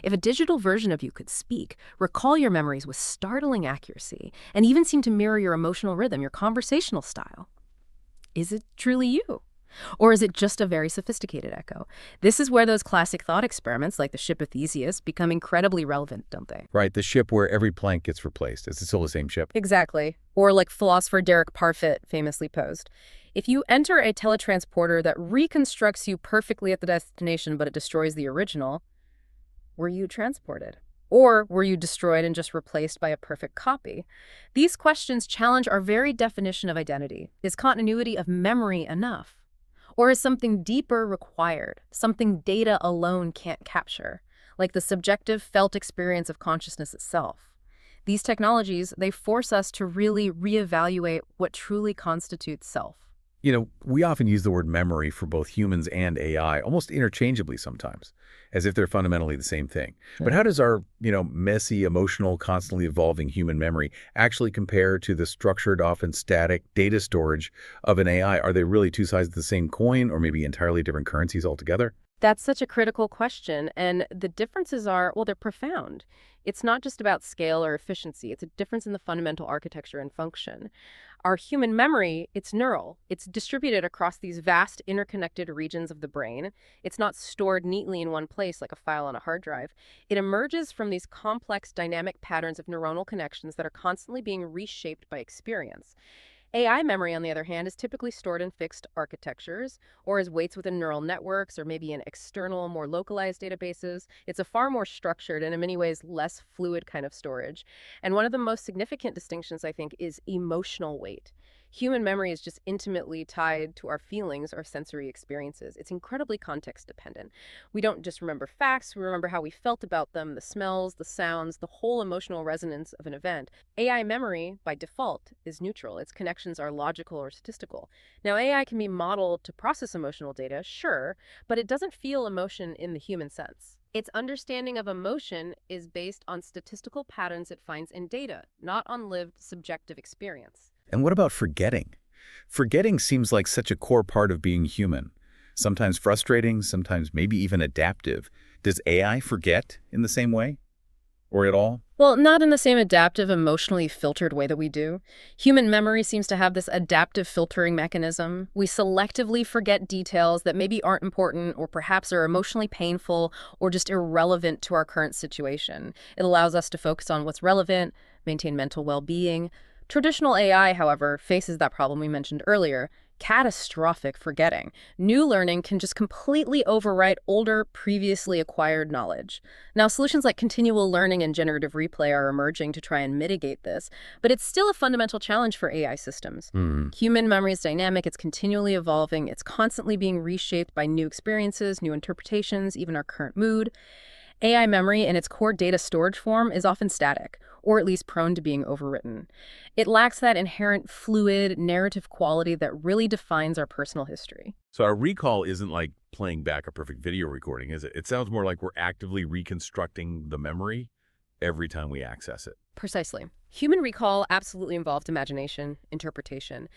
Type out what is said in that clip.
If a digital version of you could speak, recall your memories with startling accuracy, and even seem to mirror your emotional rhythm, your conversational style, is it truly you? Or is it just a very sophisticated echo? This is where those classic thought experiments, like the ship of Theseus, become incredibly relevant, don't they? Right, the ship where every plank gets replaced. Is it still the same ship? Exactly. Or like philosopher Derek Parfit famously posed, if you enter a teletransporter that reconstructs you perfectly at the destination but it destroys the original, were you transported? Or were you destroyed and just replaced by a perfect copy? These questions challenge our very definition of identity. Is continuity of memory enough? Or is something deeper required, something data alone can't capture, like the subjective felt experience of consciousness itself? These technologies, they force us to really reevaluate what truly constitutes self. We often use the word memory for both humans and AI, almost interchangeably sometimes, as if they're fundamentally the same thing. But how does our, messy, emotional, constantly evolving human memory actually compare to the structured, often static data storage of an AI? Are they really two sides of the same coin or maybe entirely different currencies altogether? That's such a critical question, and the differences are, well, they're profound. It's not just about scale or efficiency, it's a difference in the fundamental architecture and function. Our human memory, it's neural. It's distributed across these vast interconnected regions of the brain. It's not stored neatly in one place like a file on a hard drive. It emerges from these complex dynamic patterns of neuronal connections that are constantly being reshaped by experience. AI memory, on the other hand, is typically stored in fixed architectures or as weights within neural networks or maybe in external, more localized databases. It's a far more structured and in many ways less fluid kind of storage. And one of the most significant distinctions, I think, is emotional weight. Human memory is just intimately tied to our feelings or sensory experiences. It's incredibly context dependent. We don't just remember facts, we remember how we felt about them, the smells, the sounds, the whole emotional resonance of an event. AI memory, by default, is neutral. Its connections are logical or statistical. Now, AI can be modeled to process emotional data, sure, but it doesn't feel emotion in the human sense. Its understanding of emotion is based on statistical patterns it finds in data, not on lived subjective experience. And what about forgetting? Forgetting seems like such a core part of being human. Sometimes frustrating, sometimes maybe even adaptive. Does AI forget in the same way? Or at all? Well, not in the same adaptive, emotionally filtered way that we do. Human memory seems to have this adaptive filtering mechanism. We selectively forget details that maybe aren't important or perhaps are emotionally painful or just irrelevant to our current situation. It allows us to focus on what's relevant, maintain mental well-being. Traditional AI, however, faces that problem we mentioned earlier, catastrophic forgetting. New learning can just completely overwrite older, previously acquired knowledge. Now, solutions like continual learning and generative replay are emerging to try and mitigate this, but it's still a fundamental challenge for AI systems. Hmm. Human memory is dynamic, it's continually evolving, it's constantly being reshaped by new experiences, new interpretations, even our current mood. AI memory in its core data storage form is often static, or at least prone to being overwritten. It lacks that inherent fluid, narrative quality that really defines our personal history. So our recall isn't like playing back a perfect video recording, is it? It sounds more like we're actively reconstructing the memory every time we access it. Precisely. Human recall absolutely involved imagination, interpretation.